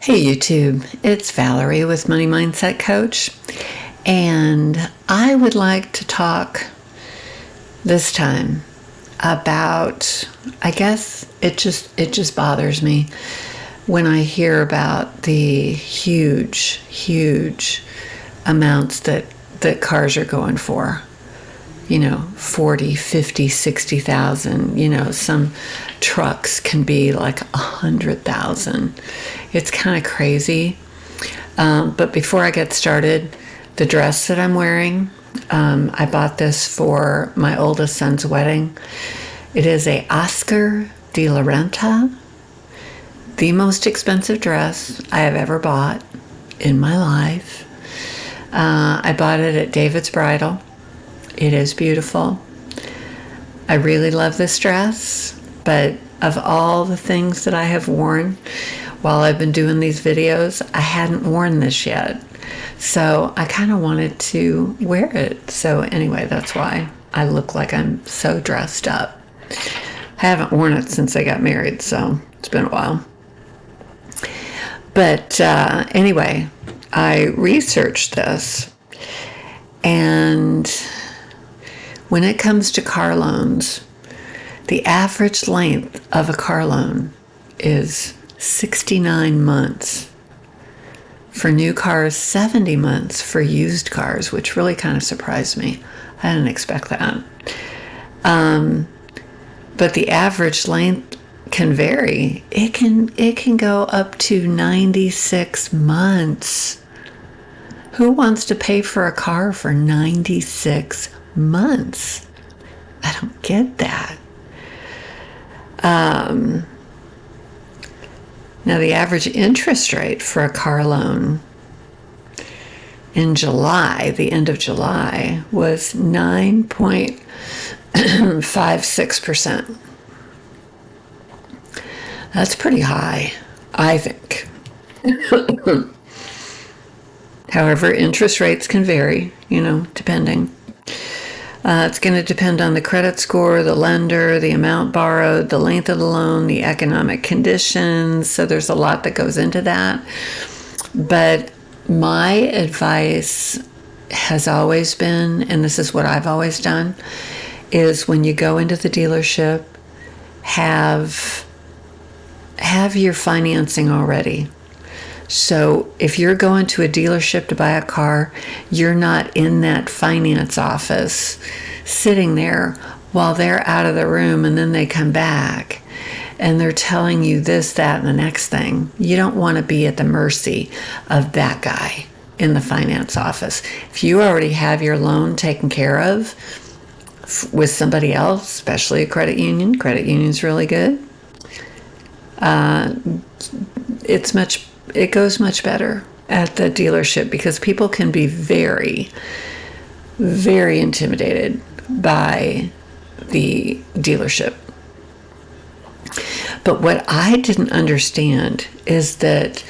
Hey YouTube, it's Valerie with Money Mindset Coach, and I would like to talk this time about, I guess it just bothers me when I hear about the huge amounts that cars are going for. 40, 50, 60,000. Some trucks can be like 100,000. It's kind of crazy. But before I get started, the dress that I'm wearing, I bought this for my oldest son's wedding. It is a Oscar de la Renta, the most expensive dress I have ever bought in my life. I bought it at David's Bridal. It is beautiful. I really love this dress, but of all the things that I have worn while I've been doing these videos, I hadn't worn this yet. So I kind of wanted to wear it. So anyway, that's why I look like I'm so dressed up. I haven't worn it since I got married, so it's been a while. But anyway, I researched this, and when it comes to car loans, the average length of a car loan is 69 months. For new cars, 70 months for used cars, which really kind of surprised me. I didn't expect that. But the average length can vary. It can go up to 96 months. Who wants to pay for a car for 96 months? I don't get that. Now, the average interest rate for a car loan in July, the end of July, was 9.56%. That's pretty high, I think. However, interest rates can vary, depending. It's going to depend on the credit score, the lender, the amount borrowed, the length of the loan, the economic conditions. So there's a lot that goes into that. But my advice has always been, and this is what I've always done, is when you go into the dealership, have your financing already. So if you're going to a dealership to buy a car, you're not in that finance office sitting there while they're out of the room and then they come back and they're telling you this, that, and the next thing. You don't want to be at the mercy of that guy in the finance office. If you already have your loan taken care of with somebody else, especially a credit union's really good. It goes much better at the dealership because people can be very, very intimidated by the dealership. But what I didn't understand is that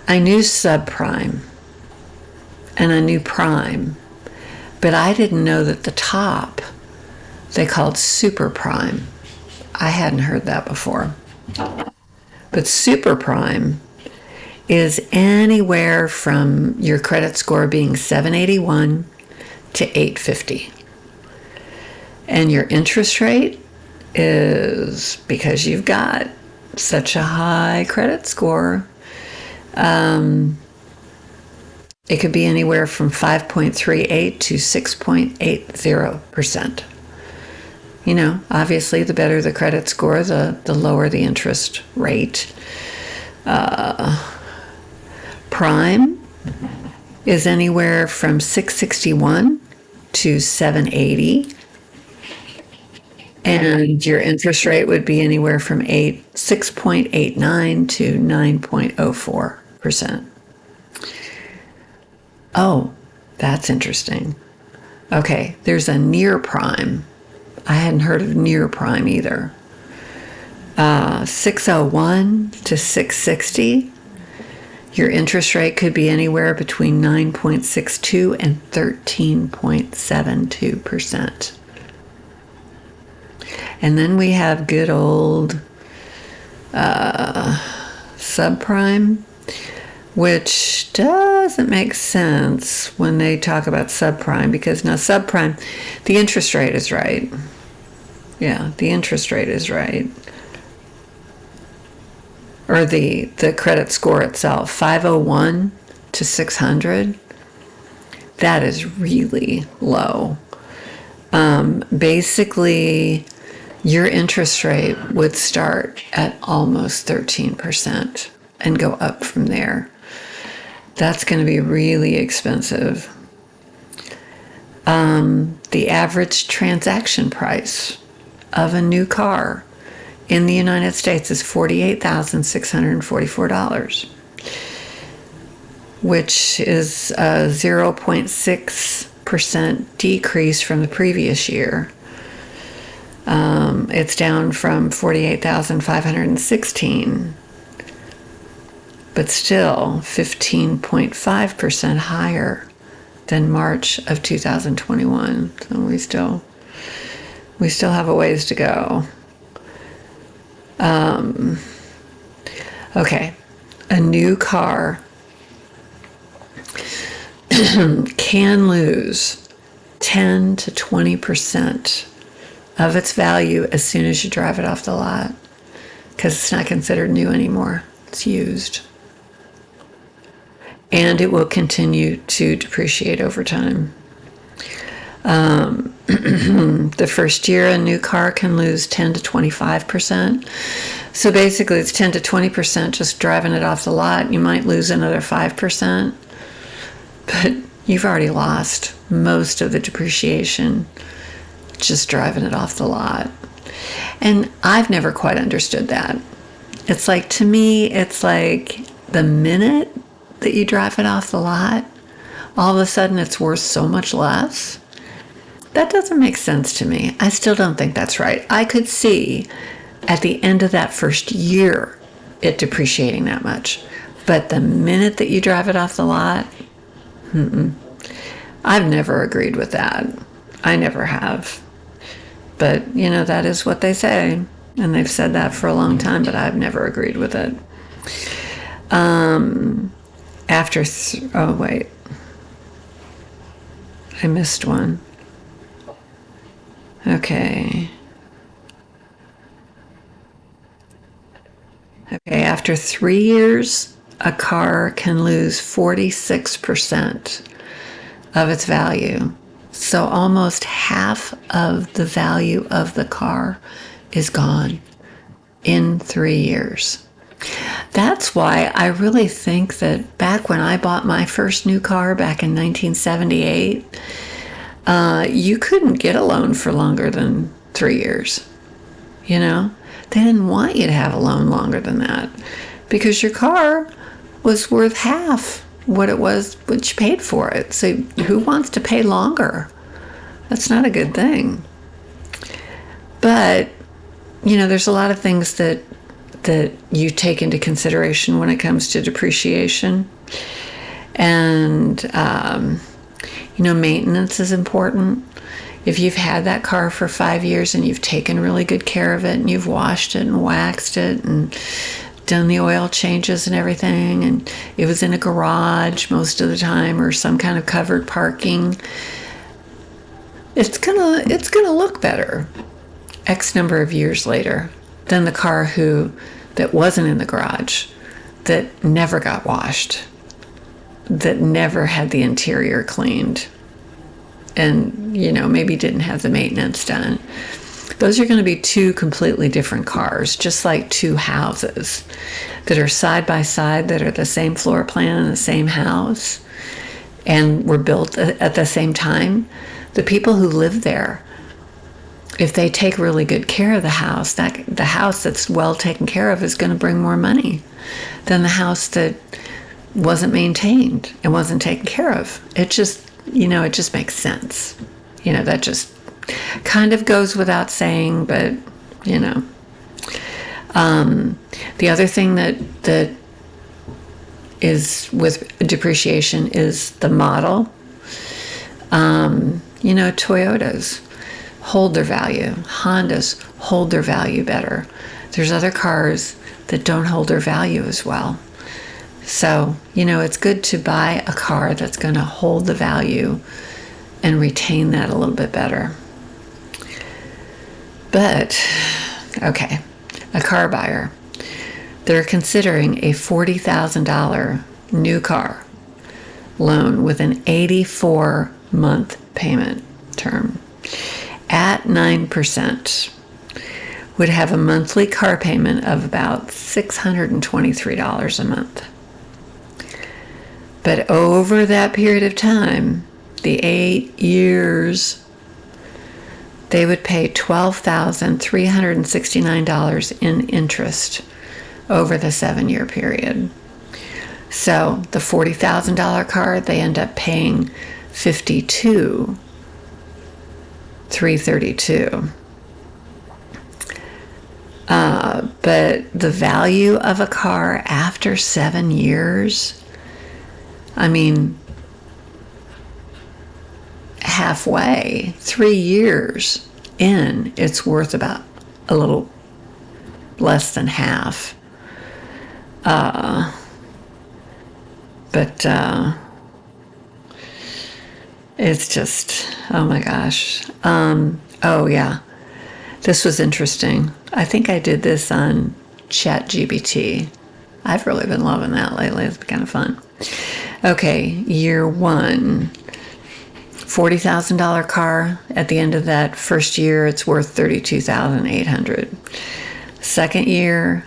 I knew subprime and I knew prime, but I didn't know that the top they called super prime. I hadn't heard that before. But super prime is anywhere from your credit score being 781 to 850. And your interest rate is, because you've got such a high credit score, it could be anywhere from 5.38 to 6.80%. Obviously, the better the credit score, the lower the interest rate. Prime is anywhere from 661 to 780. And your interest rate would be anywhere from 6.89 to 9.04%. Oh, that's interesting. Okay, there's a near prime. I hadn't heard of near prime either. 601 to 660. Your interest rate could be anywhere between 9.62 and 13.72%. And then we have good old subprime. which doesn't make sense when they talk about subprime, because now subprime, the interest rate is right. Yeah, the interest rate is right. Or the credit score itself, 501 to 600, that is really low. Basically, your interest rate would start at almost 13% and go up from there. That's going to be really expensive. The average transaction price of a new car in the United States is $48,644, which is a 0.6% decrease from the previous year. It's down from 48,516, but still 15.5% higher than March of 2021. So we still have a ways to go. Okay, a new car can lose 10 to 20% of its value as soon as you drive it off the lot, because it's not considered new anymore. It's used. And it will continue to depreciate over time. The first year, a new car can lose 10 to 25%. So basically, it's 10 to 20% just driving it off the lot. You might lose another 5%, but you've already lost most of the depreciation just driving it off the lot. And I've never quite understood that. It's like, to me, it's like the minute that you drive it off the lot, all of a sudden it's worth so much less. That doesn't make sense to me. I still don't think that's right. I could see at the end of that first year it depreciating that much. But the minute that you drive it off the lot, I've never agreed with that. I never have. But, that is what they say. And they've said that for a long time, but I've never agreed with it. Oh, wait. I missed one. Okay. After 3 years, a car can lose 46% of its value. So almost half of the value of the car is gone in 3 years. That's why I really think that back when I bought my first new car back in 1978, you couldn't get a loan for longer than 3 years. They didn't want you to have a loan longer than that because your car was worth half what it was when you paid for it. So who wants to pay longer? That's not a good thing. But, there's a lot of things that you take into consideration when it comes to depreciation. And, maintenance is important. If you've had that car for 5 years and you've taken really good care of it and you've washed it and waxed it and done the oil changes and everything, and it was in a garage most of the time or some kind of covered parking, it's gonna look better X number of years later than the car that wasn't in the garage, that never got washed, that never had the interior cleaned, and maybe didn't have the maintenance done. Those are going to be two completely different cars, just like two houses that are side by side, that are the same floor plan in the same house and were built at the same time. The people who live there, if they take really good care of the house that's well taken care of is going to bring more money than the house that wasn't maintained and wasn't taken care of. It just makes sense. That just kind of goes without saying, but, the other thing that is with depreciation is the model. Toyotas hold their value. Hondas hold their value better. There's other cars that don't hold their value as well. So, it's good to buy a car that's going to hold the value and retain that a little bit better. But, okay, a car buyer, they're considering a $40,000 new car loan with an 84-month payment term at 9%. Would have a monthly car payment of about $623 a month. But over that period of time, the 8 years, they would pay $12,369 in interest over the 7-year period. So the $40,000 car, they end up paying $52,332. But the value of a car after 7 years, I mean, halfway, 3 years in, it's worth about a little less than half. But it's just, oh my gosh. Oh yeah, this was interesting. I think I did this on ChatGPT. I've really been loving that lately. It's been kind of fun. Okay, year one, $40,000 car. At the end of that first year, it's worth $32,800. Second year,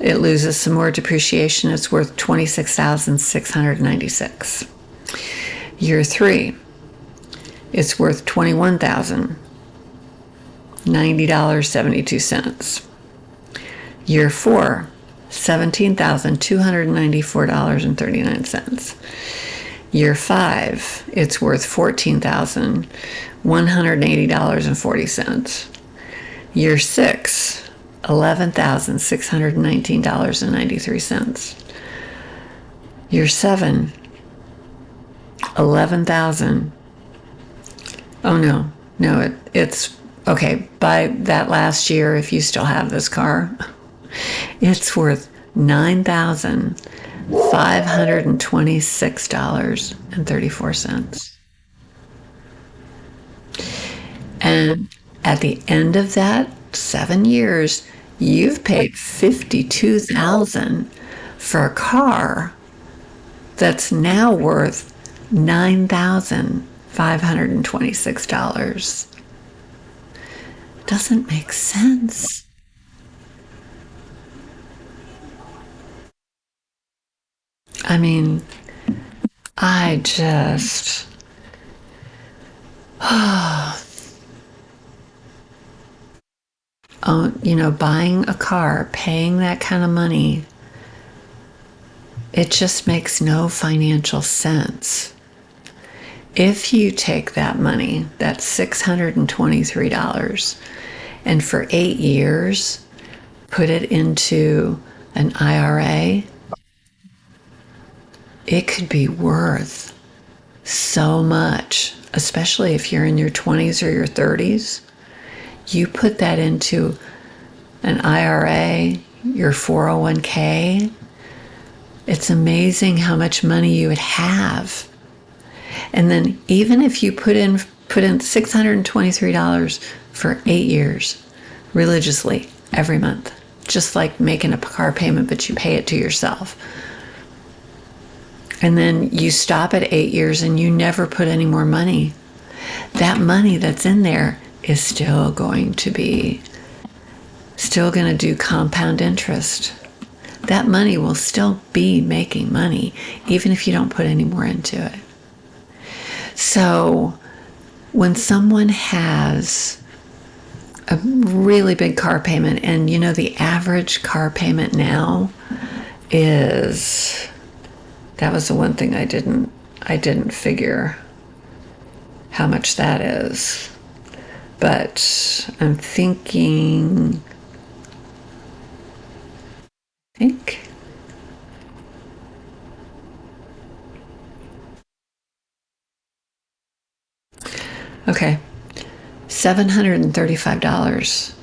it loses some more depreciation. It's worth $26,696. Year three, it's worth $21,090.72. Year four, $17,294.39. Year five, it's worth $14,180.40. Year six, $11,619.93. Year seven, $11,000. Oh no, it's okay. By that last year, if you still have this car, it's worth $9,526.34. And at the end of that 7 years, you've paid $52,000 for a car that's now worth $9,526. Doesn't make sense. I mean, I just, buying a car, paying that kind of money, it just makes no financial sense. If you take that money, that's $623, and for 8 years, put it into an IRA, it could be worth so much, especially if you're in your 20s or your 30s. You put that into an IRA, your 401k, it's amazing how much money you would have. And then even if you put in $623 for 8 years religiously every month, just like making a car payment, but you pay it to yourself. And then you stop at 8 years and you never put any more money. That money that's in there is still going to do compound interest. That money will still be making money, even if you don't put any more into it. So when someone has a really big car payment, and the average car payment now is, that was the one thing I didn't figure how much that is. But I'm thinking, okay, $735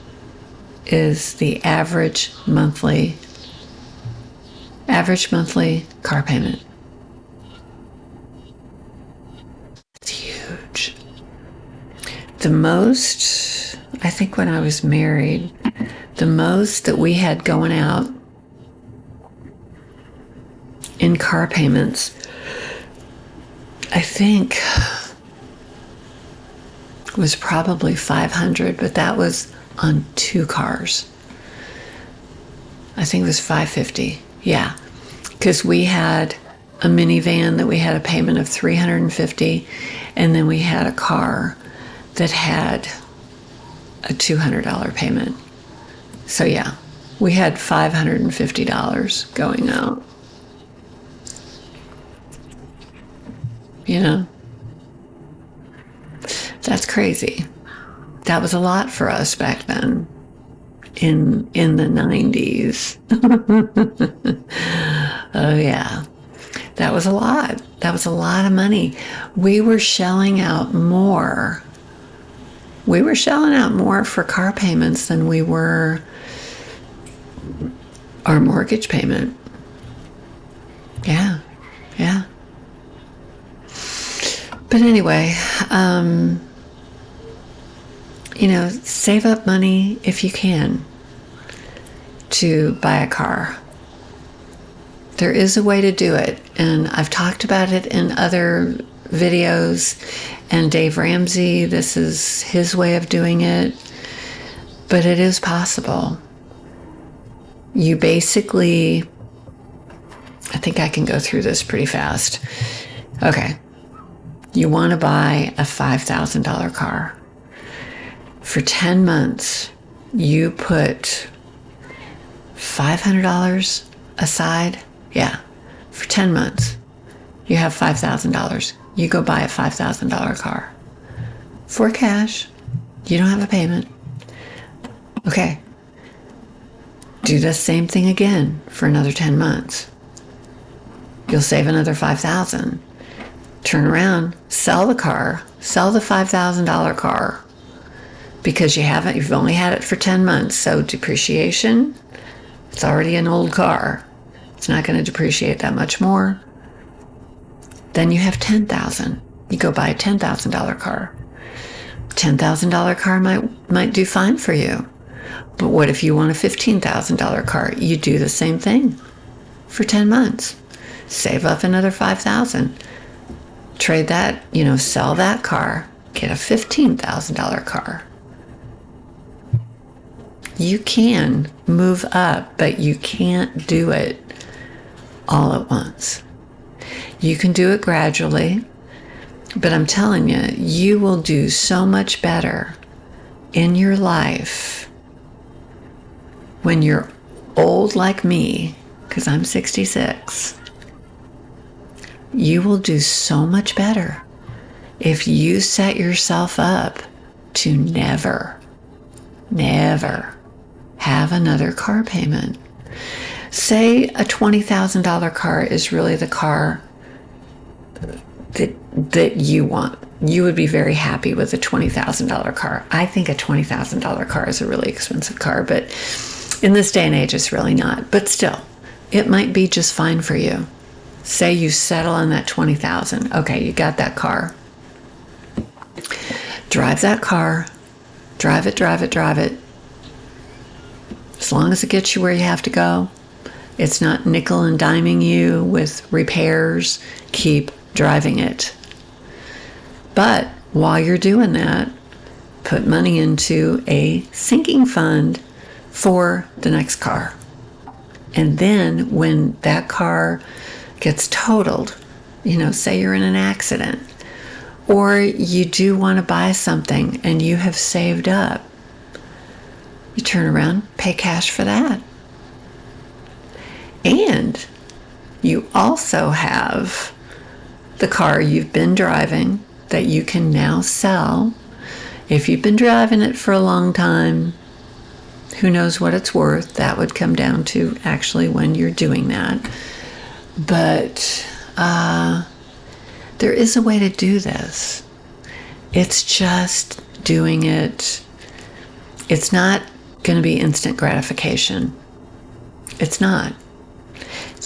is the average monthly Average monthly car payment. It's huge. The most, I think when I was married, the most that we had going out in car payments, I think was probably $500, but that was on 2 cars. I think it was $550. Yeah, because we had a minivan that we had a payment of $350, and then we had a car that had a $200 payment. So yeah, we had $550 going out. You know, that's crazy. That was a lot for us back then in the 90s. Oh yeah. That was a lot. That was a lot of money. We were shelling out more. We were shelling out more for car payments than we were our mortgage payment. Yeah. Yeah. But anyway, save up money if you can to buy a car. There is a way to do it, and I've talked about it in other videos, and Dave Ramsey, this is his way of doing it, but it is possible. You basically, I think I can go through this pretty fast. Okay. You want to buy a $5,000 car. For 10 months, you put $500 aside. Yeah, for 10 months, you have $5,000. You go buy a $5,000 car for cash. You don't have a payment. Okay. Do the same thing again for another 10 months. You'll save another $5,000. Turn around, sell the car, sell the $5,000 car, because you've only had it for 10 months. So depreciation, it's already an old car. It's not going to depreciate that much more. Then you have $10,000. You go buy a $10,000 car. $10,000 car might do fine for you. But what if you want a $15,000 car? You do the same thing for 10 months. Save up another $5,000. Trade that, sell that car, get a $15,000 car. You can move up, but you can't do it all at once. You can do it gradually, but I'm telling you, you will do so much better in your life when you're old like me, because I'm 66. You will do so much better if you set yourself up to never have another car payment. Say a $20,000 car is really the car that you want. You would be very happy with a $20,000 car. I think a $20,000 car is a really expensive car, but in this day and age, it's really not. But still, it might be just fine for you. Say you settle on that $20,000. Okay, you got that car. Drive that car. Drive it. As long as it gets you where you have to go, it's not nickel and diming you with repairs, keep driving it. But while you're doing that, put money into a sinking fund for the next car. And then when that car gets totaled, say you're in an accident, or you do want to buy something and you have saved up, you turn around, pay cash for that. And you also have the car you've been driving that you can now sell. If you've been driving it for a long time, who knows what it's worth? That would come down to actually when you're doing that. But there is a way to do this. It's just doing it. It's not going to be instant gratification. It's not.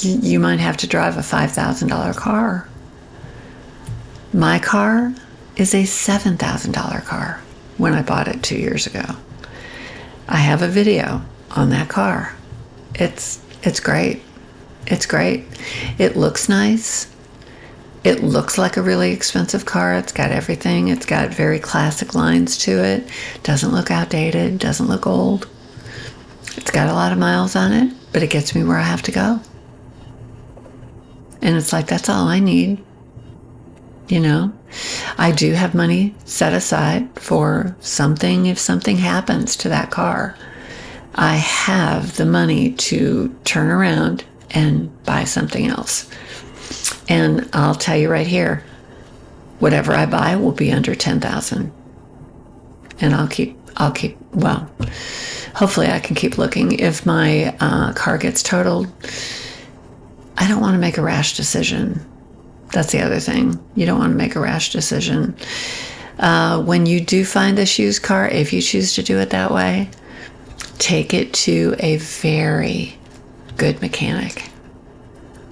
You might have to drive a $5,000 car. My car is a $7,000 car when I bought it 2 years ago. I have a video on that car. It's great. It's great. It looks nice. It looks like a really expensive car. It's got everything. It's got very classic lines to it. Doesn't look outdated. Doesn't look old. It's got a lot of miles on it, but it gets me where I have to go. And it's like, that's all I need. You know, I do have money set aside for something. If something happens to that car, I have the money to turn around and buy something else. And I'll tell you right here, whatever I buy will be under 10,000. And I'll keep, well, hopefully I can keep looking. If my car gets totaled, I don't want to make a rash decision. That's the other thing. You don't want to make a rash decision. When you do find this used car, if you choose to do it that way, take it to a very good mechanic.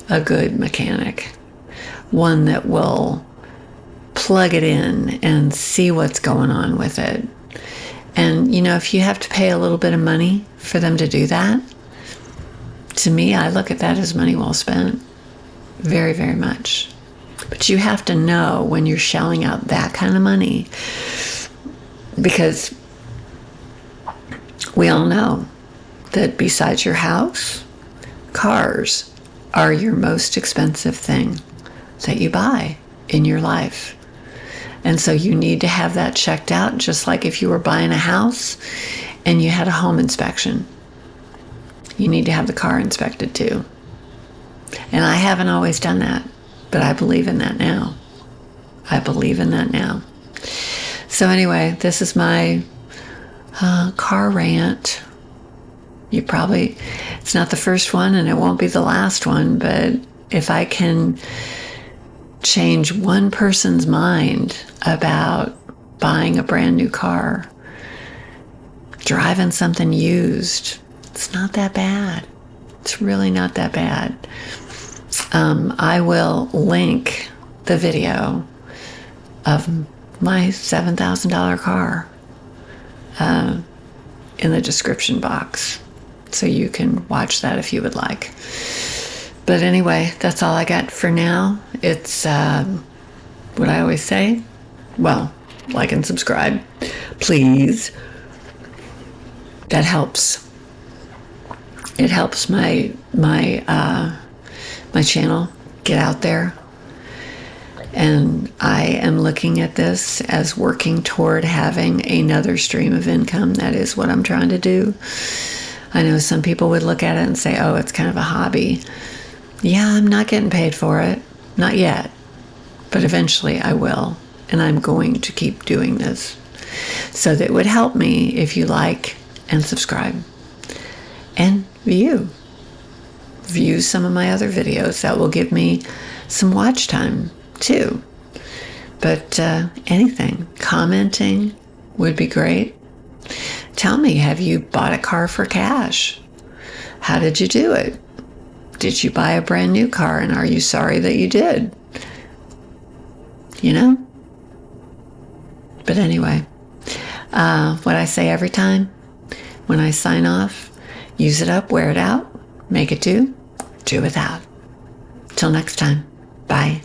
A good mechanic. One that will plug it in and see what's going on with it. And, you know, if you have to pay a little bit of money for them to do that, to me, I look at that as money well spent. Very, very much. But you have to know when you're shelling out that kind of money, because we all know that besides your house, cars are your most expensive thing that you buy in your life. And so you need to have that checked out, just like if you were buying a house and you had a home inspection. You need to have the car inspected too. And I haven't always done that, but I believe in that now. I believe in that now. So anyway, this is my car rant. It's not the first one and it won't be the last one, but if I can change one person's mind about buying a brand new car, driving something used, it's not that bad. It's really not that bad. I will link the video of my $7,000 car in the description box, so you can watch that if you would like. But anyway, that's all I got for now. It's what I always say. Well, like and subscribe, please. That helps. It helps my channel get out there. And I am looking at this as working toward having another stream of income. That is what I'm trying to do. I know some people would look at it and say, oh, it's kind of a hobby. Yeah, I'm not getting paid for it. Not yet. But eventually I will. And I'm going to keep doing this. So that it would help me if you like and subscribe. And view some of my other videos. That will give me some watch time too. But anything, commenting would be great. Tell me, have you bought a car for cash? How did you do it? Did you buy a brand new car, and are you sorry that you did? You know? But anyway, what I say every time when I sign off, use it up, wear it out, make it do without. Till next time, bye.